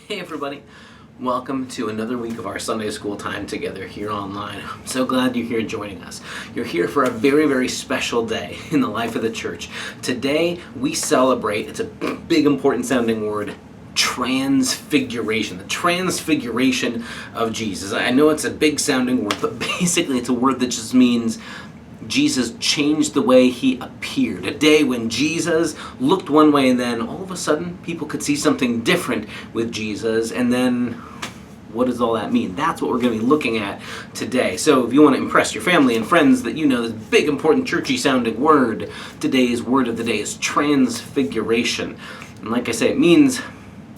Hey everybody, welcome to another week of our Sunday school time together here online. I'm so glad you're here joining us. You're here for a very, very special day in the life of the church. Today we celebrate, it's a big important sounding word, Transfiguration, the Transfiguration of Jesus. I know it's a big sounding word, but basically it's a word that just means Jesus changed the way he appeared. A day when Jesus looked one way and then all of a sudden people could see something different with Jesus. And then what does all that mean? That's what we're going to be looking at today. So if you want to impress your family and friends that you know this big, important, churchy sounding word, today's word of the day is transfiguration. And like I say, it means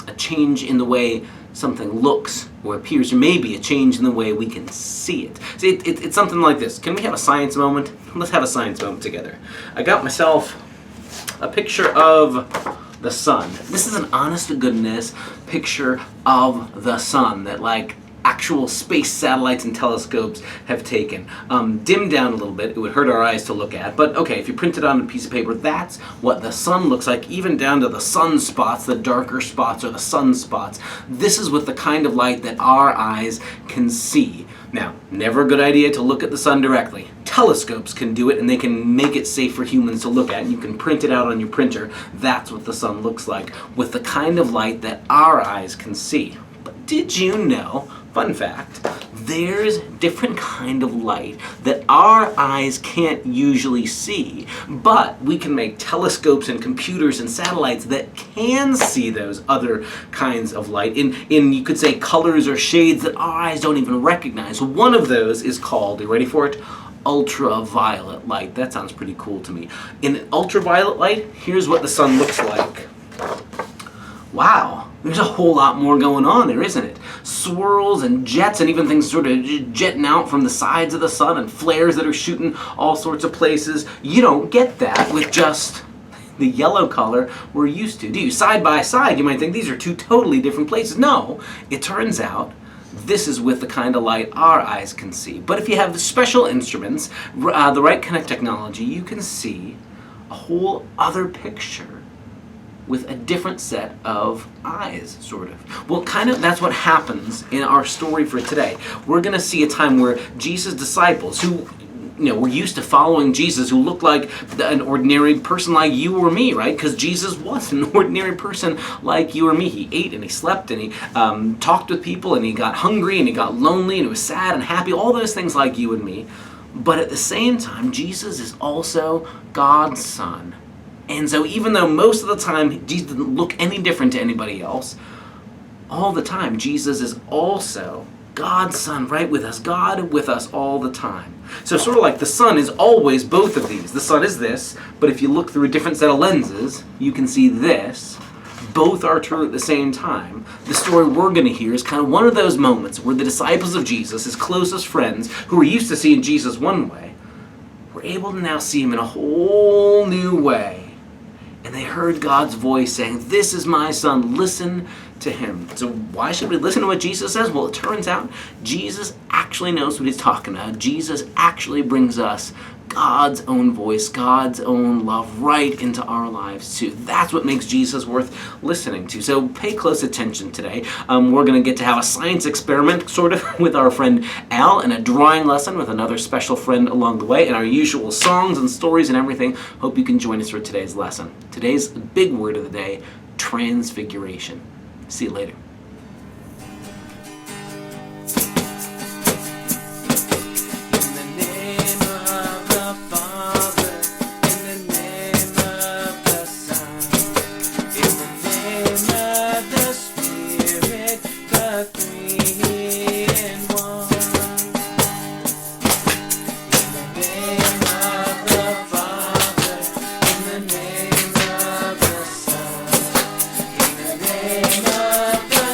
a change in the way something looks or appears, or maybe a change in the way we can see it. See, it's something like this. Can we have a science moment? Let's have a science moment together. I got myself a picture of the sun. This is an honest-to-goodness picture of the sun that, like, actual space satellites and telescopes have taken. Dimmed down a little bit, it would hurt our eyes to look at, but okay, if you print it on a piece of paper, that's what the sun looks like, even down to the sunspots, the darker spots or the sunspots. This is with the kind of light that our eyes can see. Now, never a good idea to look at the sun directly. Telescopes can do it, and they can make it safe for humans to look at, and you can print it out on your printer. That's what the sun looks like, with the kind of light that our eyes can see. But did you know, fun fact, there's different kind of light that our eyes can't usually see, but we can make telescopes and computers and satellites that can see those other kinds of light in you could say colors or shades that our eyes don't even recognize. One of those is called, are you ready for it? Ultraviolet light. That sounds pretty cool to me. In ultraviolet light, here's what the sun looks like. Wow, there's a whole lot more going on there, isn't it? Swirls and jets and even things sort of jetting out from the sides of the sun and flares that are shooting all sorts of places. You don't get that with just the yellow color we're used to, do you? Side by side, you might think these are two totally different places. No, it turns out this is with the kind of light our eyes can see. But if you have special instruments, the right kind of technology, you can see a whole other picture with a different set of eyes, sort of. Well, kind of that's what happens in our story for today. We're going to see a time where Jesus' disciples, who were used to following Jesus, who looked like an ordinary person like you or me, right? Because Jesus was an ordinary person like you or me. He ate and he slept and he talked with people and he got hungry and he got lonely and he was sad and happy, all those things like you and me. But at the same time, Jesus is also God's Son. And so even though most of the time Jesus doesn't look any different to anybody else, all the time Jesus is also God's Son right with us, God with us all the time. So sort of like the sun is always both of these. The sun is this, but if you look through a different set of lenses, you can see this. Both are true at the same time. The story we're going to hear is kind of one of those moments where the disciples of Jesus, his closest friends, who were used to seeing Jesus one way, were able to now see him in a whole new way. And they heard God's voice saying, "This is my Son, listen to him." So why should we listen to what Jesus says? Well, it turns out Jesus actually knows what he's talking about. Jesus actually brings us God's own voice, God's own love right into our lives too. That's what makes Jesus worth listening to. So pay close attention today. We're going to get to have a science experiment sort of with our friend Al, and a drawing lesson with another special friend along the way, and our usual songs and stories and everything. Hope you can join us for today's lesson. Today's big word of the day, transfiguration. See you later. Of the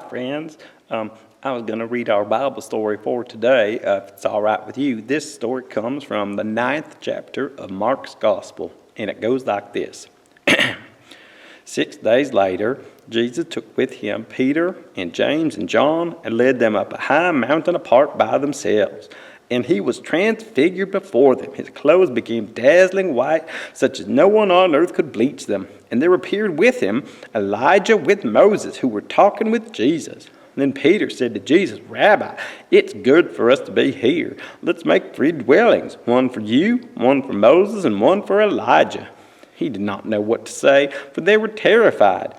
friends. I was going to read our Bible story for today, if it's all right with you. This story comes from the 9th chapter of Mark's Gospel, and it goes like this. 6 days later, Jesus took with him Peter and James and John and led them up a high mountain apart by themselves. And he was transfigured before them. His clothes became dazzling white, such as no one on earth could bleach them. And there appeared with him Elijah with Moses, who were talking with Jesus. Then Peter said to Jesus, "Rabbi, it's good for us to be here. Let's make 3 dwellings, one for you, one for Moses, and one for Elijah." He did not know what to say, for they were terrified.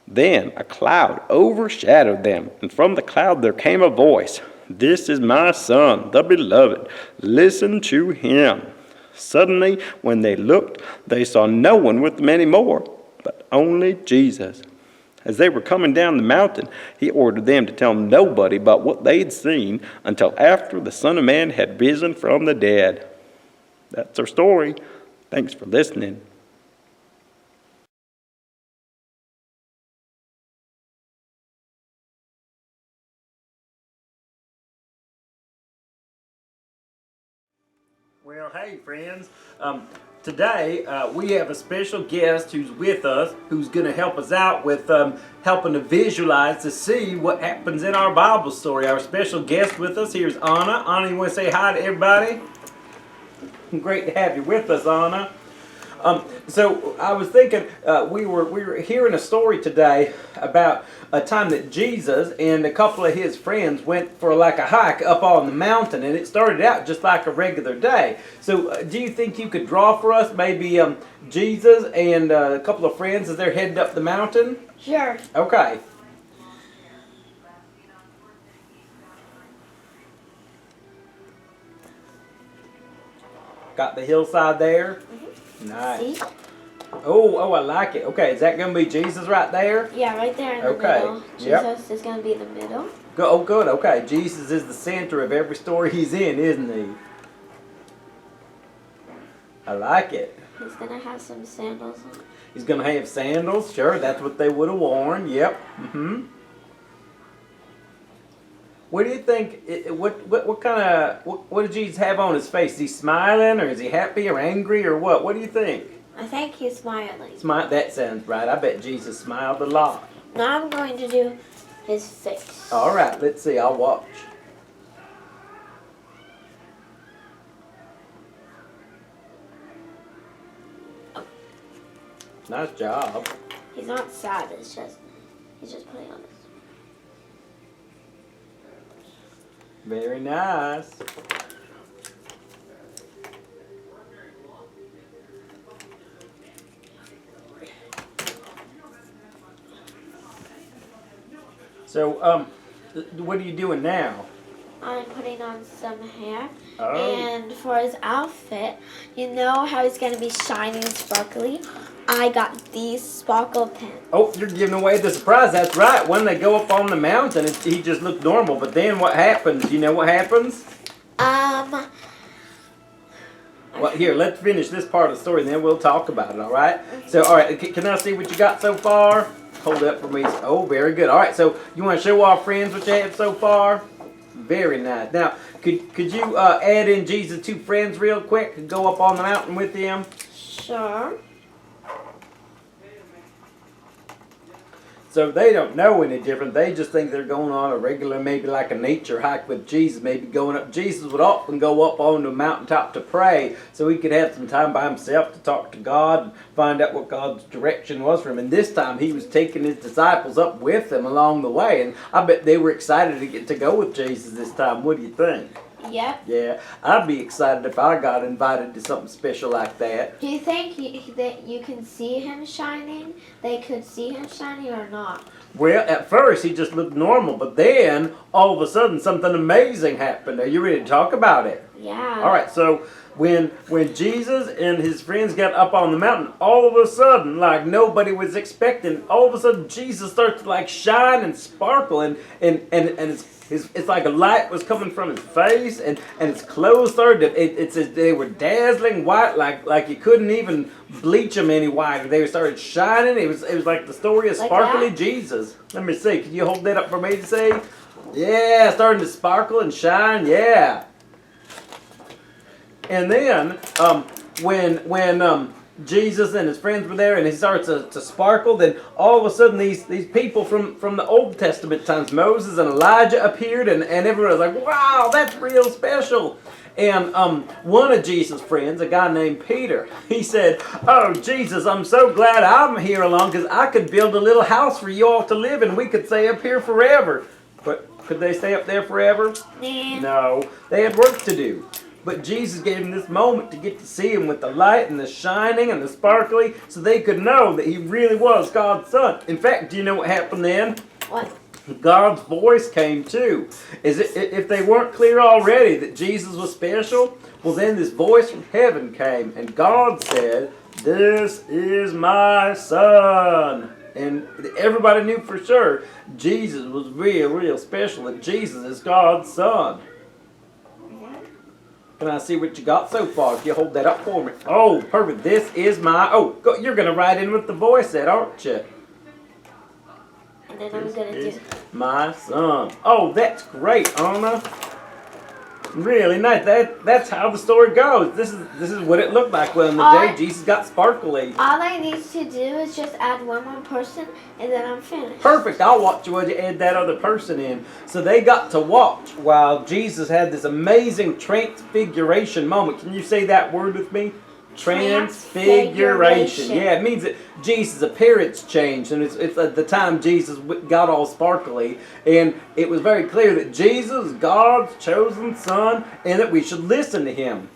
Then a cloud overshadowed them, and from the cloud there came a voice, "This is my Son, the beloved. Listen to him." Suddenly, when they looked, they saw no one with them anymore, but only Jesus. As they were coming down the mountain, he ordered them to tell nobody about what they had seen until after the Son of Man had risen from the dead. That's our story. Thanks for listening. Well, hey, friends. Today, we have a special guest who's with us, who's going to help us out with helping to visualize to see what happens in our Bible story. Our special guest with us here is Anna. Anna, you want to say hi to everybody? Great to have you with us, Anna. So I was thinking, we were hearing a story today about a time that Jesus and a couple of his friends went for like a hike up on the mountain, and it started out just like a regular day. So do you think you could draw for us maybe Jesus and a couple of friends as they're heading up the mountain? Sure. Okay. Got the hillside there? Mm-hmm. Nice. See? Oh, I like it. Okay, is that going to be Jesus right there? Yeah, right there in the middle. Jesus is going to be in the middle. Oh, good. Okay, Jesus is the center of every story he's in, isn't he? I like it. He's going to have some sandals on. He's going to have sandals. Sure, that's what they would have worn. Yep. Mm-hmm. What do you think? What kind of what did Jesus have on his face? Is he smiling, or is he happy, or angry, or what? What do you think? I think he's smiling. Smile. That sounds right. I bet Jesus smiled a lot. Now I'm going to do his face. All right. Let's see. I'll watch. Nice job. He's not sad. He's just putting on his. Very nice. So, what are you doing now? I'm putting on some hair. Oh. And for his outfit, you know how he's going to be shining and sparkly? I got these sparkle pins. Oh, you're giving away the surprise. That's right. When they go up on the mountain, he just looked normal. But then what happens? You know what happens? Well, here, let's finish this part of the story, and then we'll talk about it, all right? So, all right, can I see what you got so far? Hold up for me. Oh, very good. All right, so you want to show our friends what you have so far? Very nice. Now, could you add in Jesus' 2 friends real quick and go up on the mountain with them? Sure. So they don't know any different. They just think they're going on a regular, maybe like a nature hike with Jesus, maybe going up. Jesus would often go up on the mountaintop to pray so he could have some time by himself to talk to God and find out what God's direction was for him. And this time he was taking his disciples up with him along the way. And I bet they were excited to get to go with Jesus this time. What do you think? Yep. Yeah, I'd be excited if I got invited to something special like that. Do you think that you can see him shining? They could see him shining or not? Well, at first he just looked normal, but then all of a sudden something amazing happened. Are you ready to talk about it? Yeah. All right, so when Jesus and his friends got up on the mountain, all of a sudden, like nobody was expecting, all of a sudden Jesus starts to like shine and sparkle, and it's like a light was coming from his face, and his clothes started they were dazzling white, like you couldn't even bleach them any whiter. They started shining. It was like the story of Like sparkly that? Jesus. Let me see. Can you hold that up for me to see? Yeah, starting to sparkle and shine. Yeah. And then when Jesus and his friends were there and he starts to sparkle, then all of a sudden these people from the Old Testament times, Moses and Elijah appeared, and everyone was like, wow, that's real special. And one of Jesus' friends, a guy named Peter, he said, oh, Jesus, I'm so glad I'm here along because I could build a little house for you all to live in. We could stay up here forever. But could they stay up there forever? Nah. No, they had work to do. But Jesus gave them this moment to get to see him with the light and the shining and the sparkly, so they could know that he really was God's son. In fact, do you know what happened then? What? God's voice came too. If they weren't clear already that Jesus was special, well then this voice from heaven came, and God said, "This is my son." And everybody knew for sure Jesus was real special, that Jesus is God's son. Can I see what you got so far? If you hold that up for me. Oh, perfect. This is my... Oh, you're going to write in with the voice that, aren't you? And then I'm going to do... My son. Oh, that's great, Anna. Really nice. That's how the story goes. This is what it looked like when the day Jesus got sparkly. All I need to do is just add one more person, and then I'm finished. Perfect. I'll watch you while you add that other person in. So they got to watch while Jesus had this amazing transfiguration moment. Can you say that word with me? Transfiguration. Yeah, it means that Jesus' appearance changed, and it's at the time Jesus got all sparkly, and it was very clear that Jesus is God's chosen son, and that we should listen to him.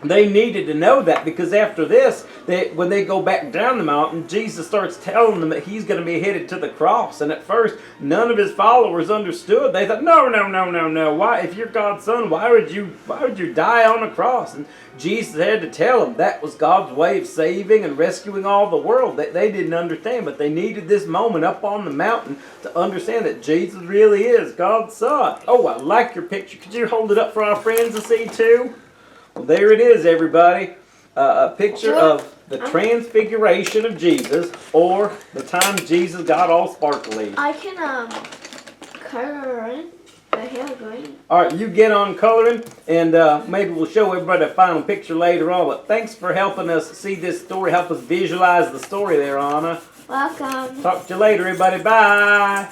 They needed to know that, because after this, when they go back down the mountain, Jesus starts telling them that he's going to be headed to the cross. And at first, none of his followers understood. They thought, no. Why, if you're God's son, why would you die on a cross? And Jesus had to tell them that was God's way of saving and rescuing all the world. They didn't understand, but they needed this moment up on the mountain to understand that Jesus really is God's son. Oh, I like your picture. Could you hold it up for our friends to see too? Well, there it is, everybody. A picture of the transfiguration of Jesus, or the time Jesus got all sparkly. I can color in the hair green. All right, you get on coloring, and maybe we'll show everybody a final picture later on. But thanks for helping us see this story, help us visualize the story there, Anna. Welcome. Talk to you later, everybody. Bye.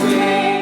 Way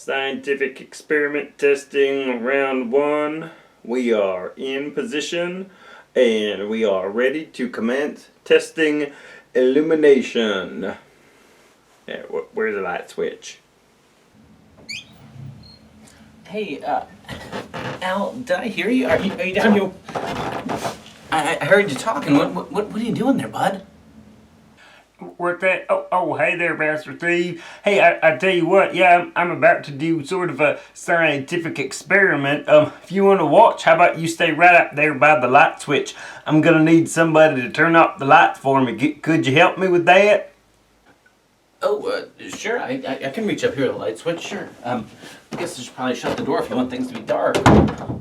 Scientific experiment testing round 1. We are in position and we are ready to commence testing illumination. Yeah, where's the light switch? Hey, Al, did I hear you? Are you down here? I heard you talking. What are you doing there, bud? What's that? Oh, hey there, Pastor Steve. Hey, I tell you what, yeah, I'm about to do sort of a scientific experiment. If you want to watch, how about you stay right up there by the light switch? I'm gonna need somebody to turn off the lights for me. Could you help me with that? Oh, sure. I can reach up here to the light switch. Sure. I guess I should probably shut the door if you want things to be dark.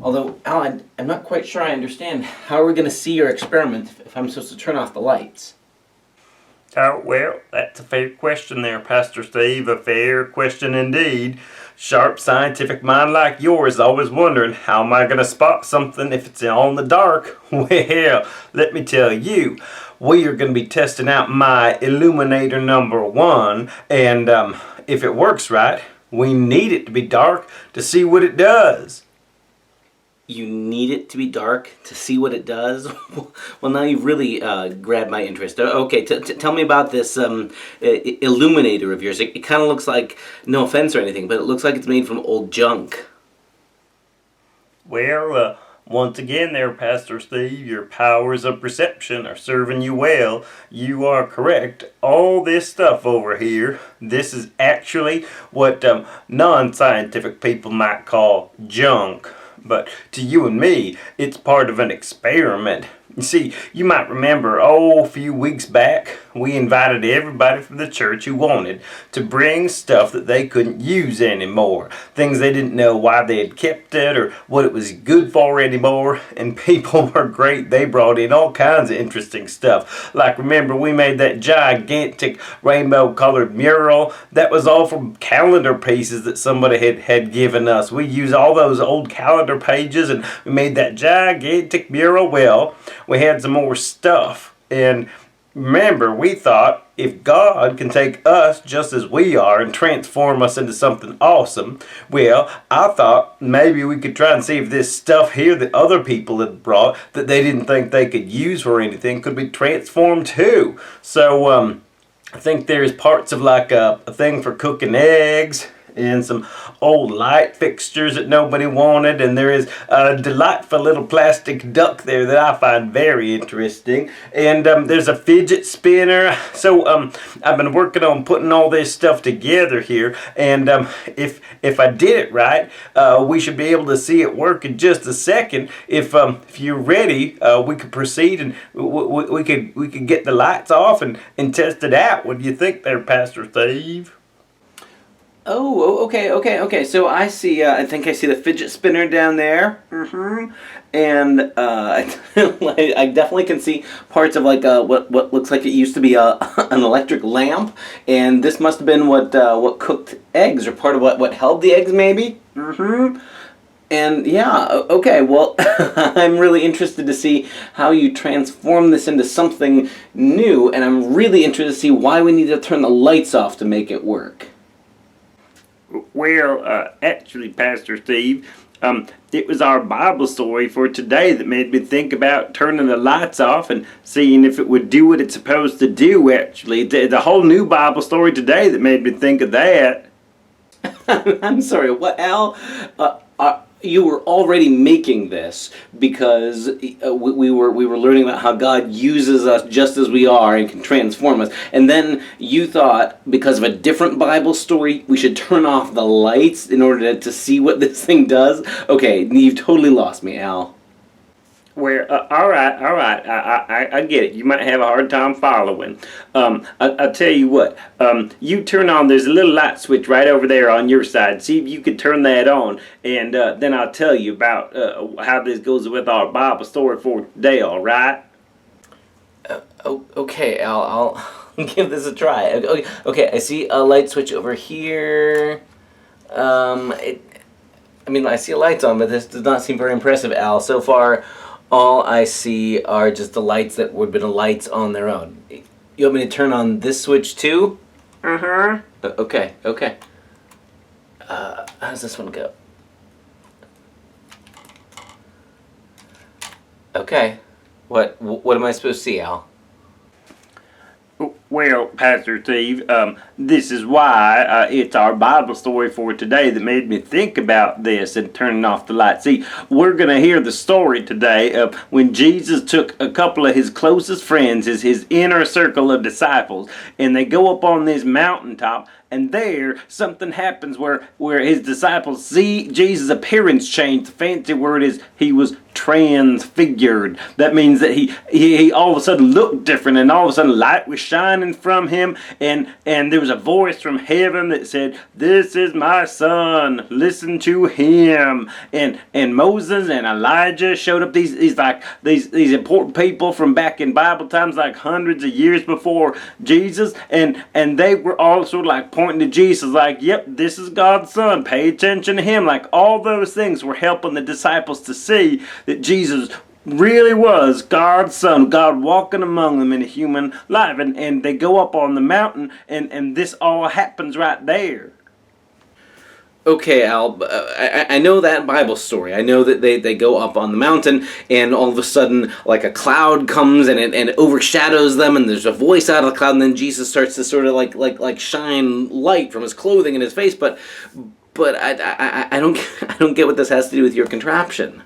Although, Al, I'm not quite sure I understand. How are we going to see your experiment if I'm supposed to turn off the lights? Oh, well, that's a fair question there, Pastor Steve. A fair question indeed. Sharp scientific mind like yours is always wondering, how am I going to spot something if it's all in the dark? Well, let me tell you, we are going to be testing out my illuminator number 1, and if it works right, we need it to be dark to see what it does. You need it to be dark to see what it does? Well, now you've really grabbed my interest. Okay, tell me about this illuminator of yours. It kind of looks like, no offense or anything, but it looks like it's made from old junk. Well, once again there, Pastor Steve, your powers of perception are serving you well. You are correct. All this stuff over here, this is actually what non-scientific people might call junk. But to you and me, it's part of an experiment. You see, you might remember, a few weeks back, we invited everybody from the church who wanted to bring stuff that they couldn't use anymore. Things they didn't know why they had kept it or what it was good for anymore. And people were great. They brought in all kinds of interesting stuff. Like, remember, we made that gigantic rainbow-colored mural. That was all from calendar pieces that somebody had given us. We used all those old calendar pages and we made that gigantic mural. Well, we had some more stuff, and remember, we thought if God can take us just as we are and transform us into something awesome, well, I thought maybe we could try and see if this stuff here that other people had brought that they didn't think they could use for anything could be transformed too. So I think there's parts of like a thing for cooking eggs, and some old light fixtures that nobody wanted, and there is a delightful little plastic duck there that I find very interesting, and there's a fidget spinner. So I've been working on putting all this stuff together here, and if I did it right, we should be able to see it work in just a second. If you're ready, we could proceed and we could get the lights off and test it out. What do you think there, Pastor Steve? Oh, okay. So I see, I think I see the fidget spinner down there. And I definitely can see parts of like what looks like it used to be an electric lamp. And this must have been what cooked eggs, or part of what held the eggs, maybe. And yeah, okay, well, I'm really interested to see how you transform this into something new. And I'm really interested to see why we need to turn the lights off to make it work. Well, actually, Pastor Steve, it was our Bible story for today that made me think about turning the lights off and seeing if it would do what it's supposed to do, actually. The whole new Bible story today that made me think of that. I'm sorry, what, Al? You were already making this because we were learning about how God uses us just as we are and can transform us. And then you thought, because of a different Bible story, we should turn off the lights in order to see what this thing does? Okay, you've totally lost me, Al. Well, all right, I get it. You might have a hard time following. I'll tell you what, you turn on, there's a little light switch right over there on your side. See if you can turn that on, and then I'll tell you about how this goes with our Bible story for today, all right? Okay, Al, I'll give this a try. Okay, I see a light switch over here. I see lights on, but this does not seem very impressive, Al. So far, all I see are just the lights that would have been lights on their own. You want me to turn on this switch too? Uh-huh. Okay. How does this one go? Okay. What am I supposed to see, Al? Well, Pastor Steve, this is why it's our Bible story for today that made me think about this and turning off the light. See, we're going to hear the story today of when Jesus took a couple of his closest friends, his inner circle of disciples, and they go up on this mountaintop, and there something happens where his disciples see Jesus' appearance change. The fancy word is he was transfigured. That means that he all of a sudden looked different, and all of a sudden light was shining from him, and there was a voice from heaven that said, "This is my son, listen to him." And Moses and Elijah showed up, these important people from back in Bible times, like hundreds of years before Jesus, and they were all sort of like pointing to Jesus, like, yep, this is God's son, pay attention to him. Like, all those things were helping the disciples to see that Jesus really was God's son, God walking among them in a human life. And they go up on the mountain, and this all happens right there. Okay, Al, I know that Bible story. I know that they go up on the mountain, and all of a sudden, like, a cloud comes and it overshadows them, and there's a voice out of the cloud, and then Jesus starts to sort of like shine light from his clothing and his face. But I don't get what this has to do with your contraption.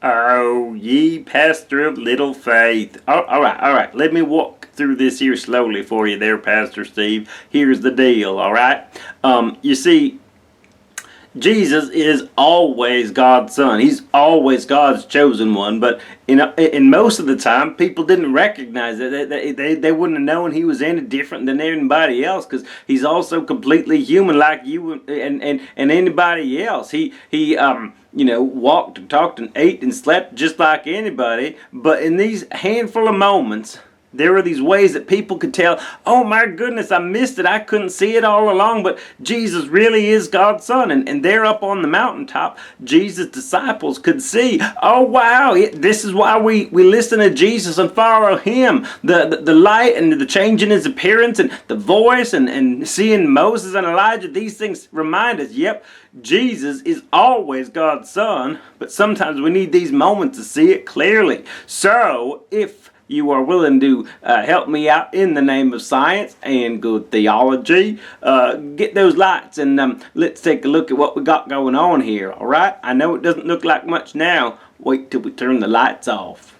Oh, ye pastor of little faith. All right. Let me walk through this here slowly for you there, Pastor Steve. Here's the deal, all right? You see, Jesus is always God's son. He's always God's chosen one. But in most of the time, people didn't recognize it. They wouldn't have known he was any different than anybody else, because he's also completely human, like you and anybody else. He walked and talked and ate and slept just like anybody. But in these handful of moments, there were these ways that people could tell, oh my goodness, I missed it. I couldn't see it all along, but Jesus really is God's son. And there up on the mountaintop, Jesus' disciples could see, oh wow, this is why we listen to Jesus and follow him. The light and the change in his appearance and the voice and seeing Moses and Elijah, these things remind us, yep, Jesus is always God's son, but sometimes we need these moments to see it clearly. So, if you are willing to help me out in the name of science and good theology, get those lights and let's take a look at what we got going on here, all right? I know it doesn't look like much now. Wait till we turn the lights off.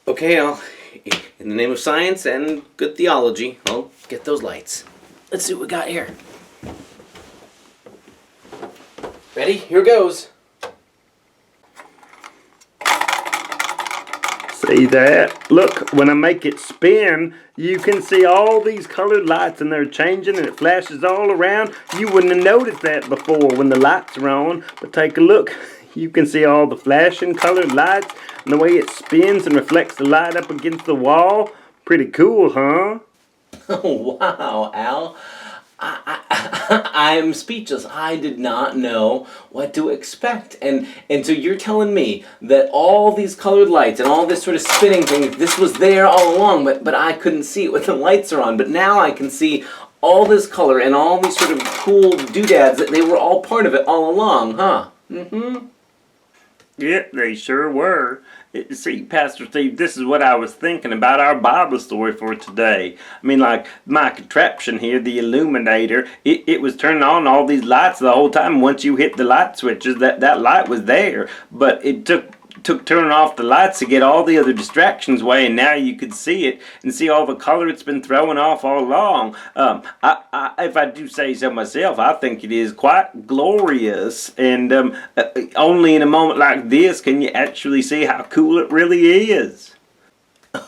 Okay, Al, in the name of science and good theology, I'll get those lights. Let's see what we got here. Ready? Here goes. See that? Look, when I make it spin, you can see all these colored lights, and they're changing, and it flashes all around. You wouldn't have noticed that before when the lights are on, but take a look. You can see all the flashing colored lights and the way it spins and reflects the light up against the wall. Pretty cool, huh? Oh, wow, Al. I'm speechless. I did not know what to expect. And so you're telling me that all these colored lights and all this sort of spinning thing, this was there all along, but I couldn't see it when the lights are on. But now I can see all this color and all these sort of cool doodads, that they were all part of it all along, huh? Mm-hmm. Yeah, they sure were. See, Pastor Steve, this is what I was thinking about our Bible story for today. I mean, like, my contraption here, the illuminator, it was turning on all these lights the whole time. Once you hit the light switches, that light was there. But it took turning off the lights to get all the other distractions away, and now you could see it and see all the color it's been throwing off all along. If I do say so myself, I think it is quite glorious, and only in a moment like this can you actually see how cool it really is.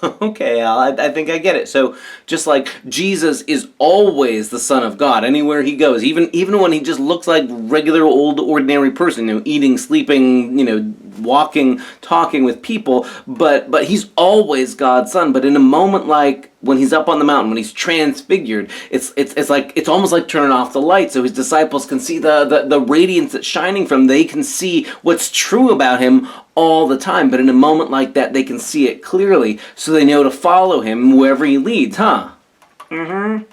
Okay, Al, I think I get it. So, just like Jesus is always the Son of God, anywhere he goes, even when he just looks like regular old ordinary person, eating, sleeping, walking, talking with people, but he's always God's Son. But in a moment like when he's up on the mountain, when he's transfigured, it's almost like turning off the light so his disciples can see the radiance that's shining from him. They can see what's true about him all the time, but in a moment like that, they can see it clearly, so they know to follow him wherever he leads, huh? Mm-hmm.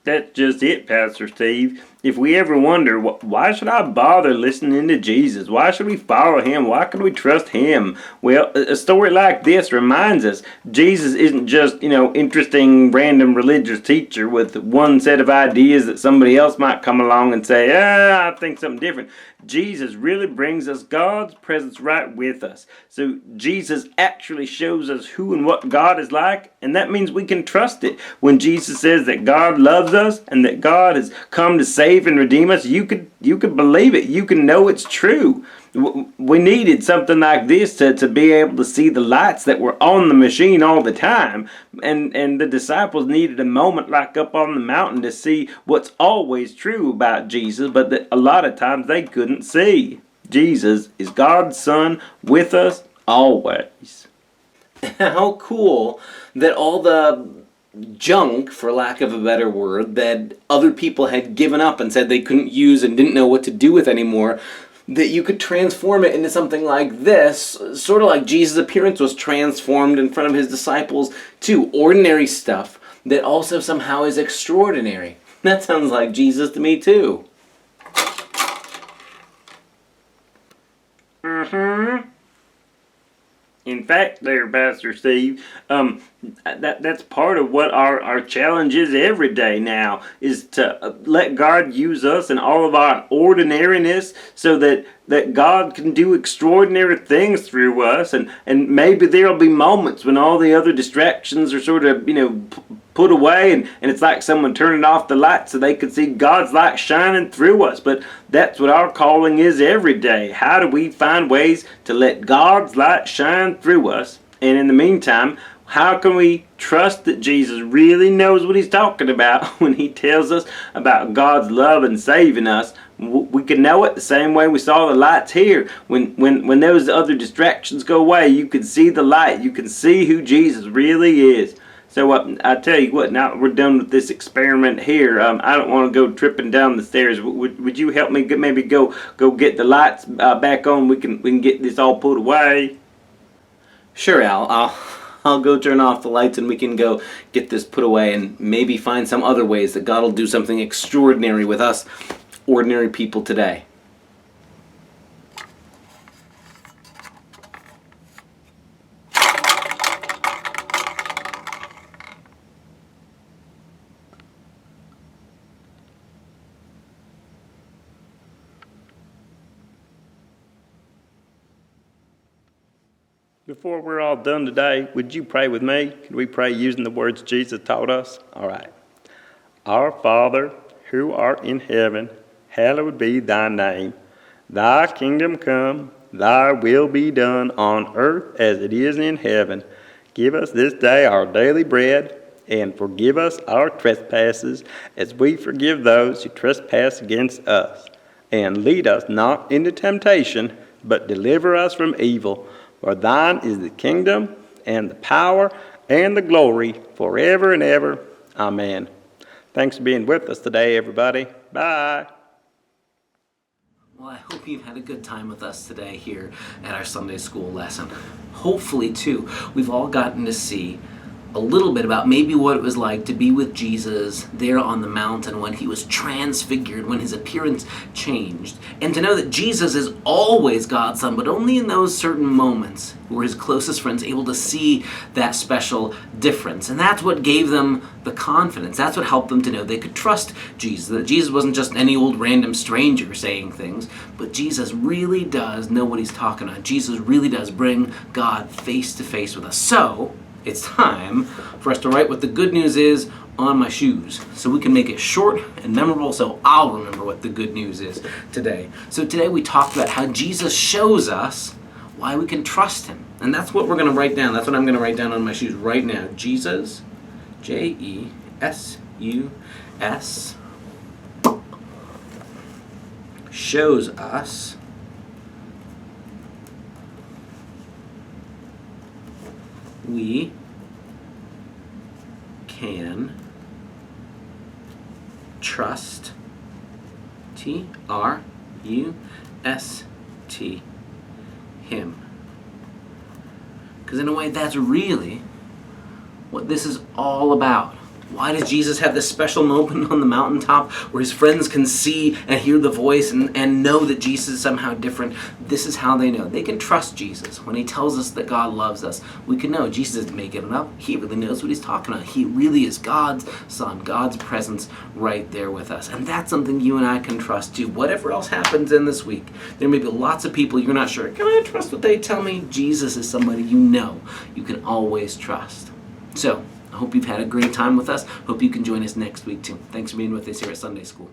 That's just it, Pastor Steve. If we ever wonder, why should I bother listening to Jesus? Why should we follow him? Why can we trust him? Well, a story like this reminds us Jesus isn't just, interesting random religious teacher with one set of ideas that somebody else might come along and say, I think something different. Jesus really brings us God's presence right with us. So Jesus actually shows us who and what God is like, and that means we can trust it. When Jesus says that God loves us and that God has come to save and redeem us, you could believe it. You can know it's true. We needed something like this to be able to see the lights that were on the machine all the time. And the disciples needed a moment like up on the mountain to see what's always true about Jesus, but that a lot of times they couldn't see. Jesus is God's Son with us always. How cool that all the junk, for lack of a better word, that other people had given up and said they couldn't use and didn't know what to do with anymore, that you could transform it into something like this, sort of like Jesus' appearance was transformed in front of his disciples too. Ordinary stuff that also somehow is extraordinary. That sounds like Jesus to me too. In fact, there, Pastor Steve, that's part of what our challenge is every day now, is to let God use us in all of our ordinariness so that God can do extraordinary things through us. And maybe there'll be moments when all the other distractions are sort of, put away, and it's like someone turning off the light so they could see God's light shining through us. But that's what our calling is every day. How do we find ways to let God's light shine through us? And in the meantime, how can we trust that Jesus really knows what he's talking about when he tells us about God's love and saving us? We can know it the same way we saw the lights here. When those other distractions go away, you can see the light. You can see who Jesus really is. So I tell you what, now we're done with this experiment here. I don't want to go tripping down the stairs. Would you help me maybe go get the lights back on? We can get this all put away. Sure, Al. I'll go turn off the lights and we can go get this put away and maybe find some other ways that God will do something extraordinary with us, ordinary people today. Before we're all done today, would you pray with me? Could we pray using the words Jesus taught us? All right. Our Father, who art in heaven, hallowed be thy name. Thy kingdom come, thy will be done on earth as it is in heaven. Give us this day our daily bread, and forgive us our trespasses as we forgive those who trespass against us. And lead us not into temptation, but deliver us from evil. For thine is the kingdom, and the power, and the glory, forever and ever. Amen. Thanks for being with us today, everybody. Bye. Well, I hope you've had a good time with us today here at our Sunday school lesson. Hopefully, too, we've all gotten to see a little bit about maybe what it was like to be with Jesus there on the mountain when he was transfigured, when his appearance changed. And to know that Jesus is always God's Son, but only in those certain moments were his closest friends able to see that special difference. And that's what gave them the confidence. That's what helped them to know they could trust Jesus, that Jesus wasn't just any old random stranger saying things, but Jesus really does know what he's talking about. Jesus really does bring God face to face with us. So it's time for us to write what the good news is on my shoes so we can make it short and memorable so I'll remember what the good news is today. So today we talked about how Jesus shows us why we can trust him. And that's what we're going to write down. That's what I'm going to write down on my shoes right now. Jesus, J-E-S-U-S, shows us we can trust T-R-U-S-T him. Because in a way, that's really what this is all about. Why does Jesus have this special moment on the mountaintop where his friends can see and hear the voice and know that Jesus is somehow different? This is how they know. They can trust Jesus. When he tells us that God loves us, we can know Jesus isn't making it up. He really knows what he's talking about. He really is God's Son, God's presence right there with us. And that's something you and I can trust too. Whatever else happens in this week, there may be lots of people you're not sure, can I trust what they tell me? Jesus is somebody you know you can always trust. So, I hope you've had a great time with us. Hope you can join us next week too. Thanks for being with us here at Sunday School.